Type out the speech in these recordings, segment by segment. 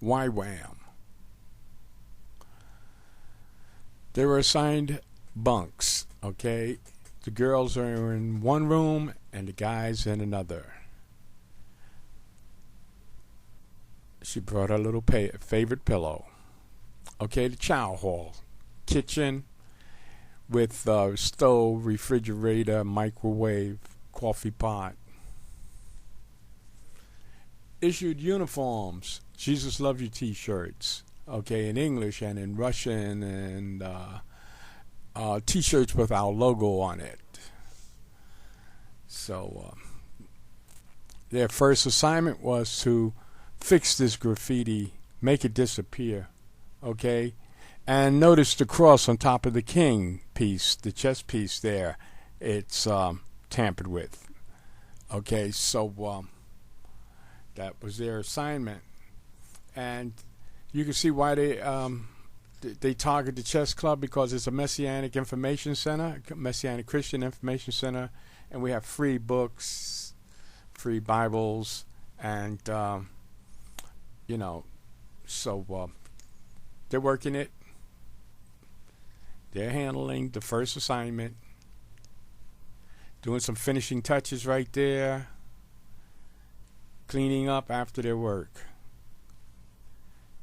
YWAM. They were assigned bunks, okay? The girls are in one room and the guys in another. She brought her little favorite pillow. Okay, the chow hall. Kitchen with stove, refrigerator, microwave, coffee pot. Issued uniforms. Jesus Love You t-shirts. Okay, in English and in Russian, and t-shirts with our logo on it. So their first assignment was to fix this graffiti, make it disappear. Okay, and notice the cross on top of the king piece, the chest piece there. It's tampered with. Okay, so that was their assignment, and you can see why they target the chess club, because it's a Messianic information center, Messianic Christian information center, and we have free books, free Bibles, and so they're working it. They're handling the first assignment, doing some finishing touches right there, cleaning up after their work.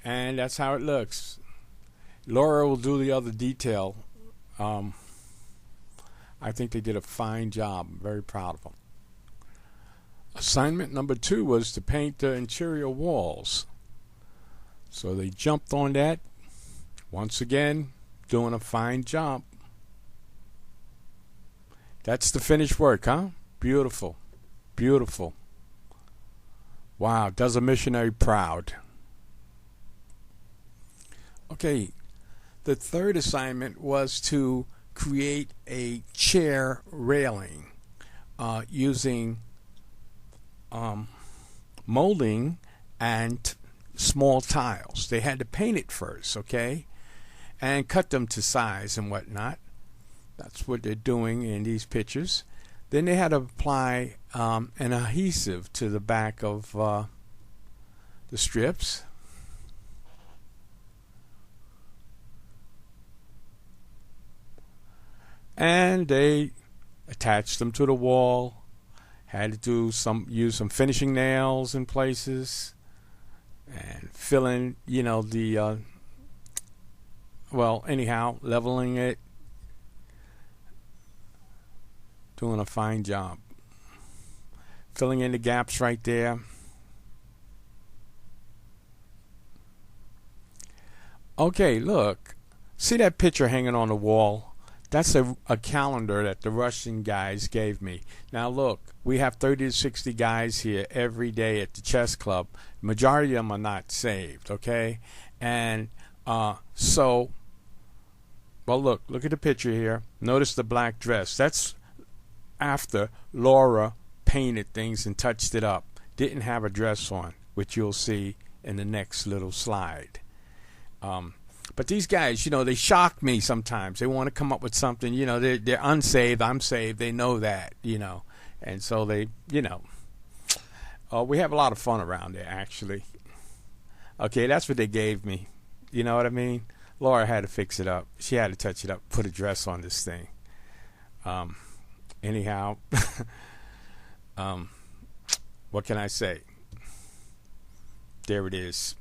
And that's how it looks. Laura will do the other detail. I think they did a fine job. I'm very proud of them. Assignment number 2 was to paint the interior walls. So they jumped on that. Once again, doing a fine job. That's the finished work, huh? Beautiful. Beautiful. Wow, does a missionary proud. Okay, the third assignment was to create a chair railing using molding and small tiles. They had to paint it first, okay, and cut them to size and whatnot. That's what they're doing in these pictures. Then they had to apply an adhesive to the back of the strips. And they attached them to the wall. Had to use some finishing nails in places, and fill in, leveling it. Doing a fine job. Filling in the gaps right there. Okay, look. See that picture hanging on the wall? That's a calendar that the Russian guys gave me. Now look, we have 30 to 60 guys here every day at the chess club. Majority of them are not saved, okay? And look at the picture here. Notice the black dress. That's after Laura painted things and touched it up. Didn't have a dress on, which you'll see in the next little slide. But these guys, they shock me sometimes. They want to come up with something, they're unsaved, I'm saved, they know that, and so they, we have a lot of fun around there, actually. Okay, that's what they gave me, you know what I mean? Laura had to fix it up. She had to touch it up, put a dress on this thing. Anyhow, what can I say? There it is.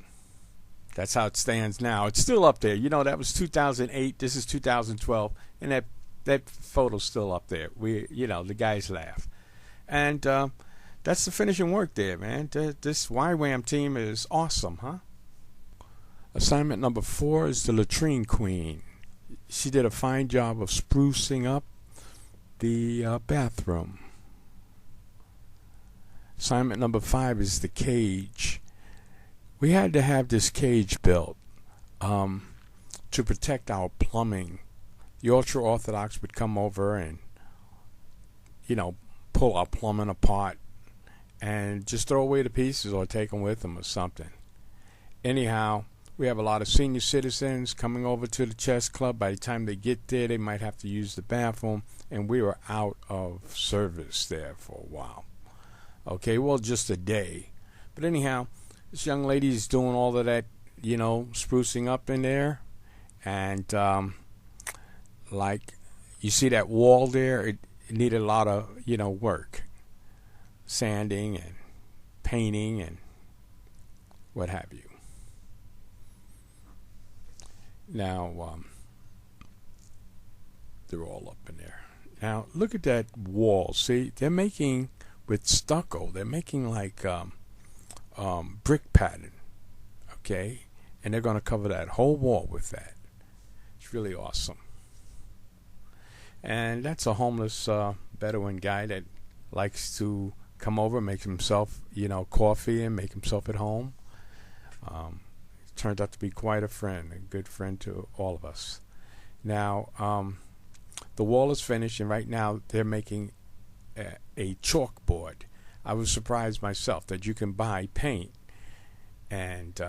That's how it stands now. It's still up there. That was 2008. This is 2012, and that photo's still up there. The guys laugh, and that's the finishing work there, man. This YWAM team is awesome, huh? Assignment number 4 is the latrine queen. She did a fine job of sprucing up the bathroom. Assignment number 5 is the cage. We had to have this cage built to protect our plumbing. The ultra-Orthodox would come over and, pull our plumbing apart and just throw away the pieces or take them with them or something. Anyhow, we have a lot of senior citizens coming over to the chess club. By the time they get there, they might have to use the bathroom, and we were out of service there for a while. Okay, well, just a day. But anyhow, This young lady's doing all of that, sprucing up in there. And like you see that wall there, it needed a lot of, work. Sanding and painting and what have you. Now, they're all up in there. Now, look at that wall. See, they're making with stucco. They're making like brick pattern, okay? And they're going to cover that whole wall with that. It's really awesome. And that's a homeless Bedouin guy that likes to come over, make himself, coffee and make himself at home. Turned out to be quite a friend, a good friend to all of us. Now, the wall is finished, and right now they're making a chalkboard. I was surprised myself that you can buy paint, and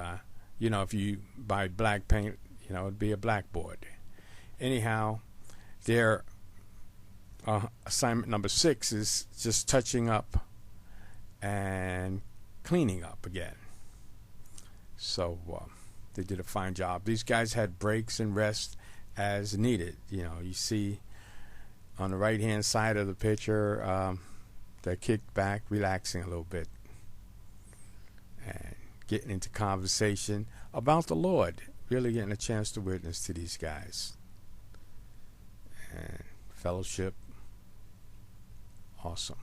if you buy black paint, it'd be a blackboard. Anyhow, their assignment number 6 is just touching up and cleaning up again. So they did a fine job. These guys had breaks and rest as needed. You see on the right hand side of the picture, they're kicked back, relaxing a little bit and getting into conversation about the Lord, really getting a chance to witness to these guys and fellowship. Awesome.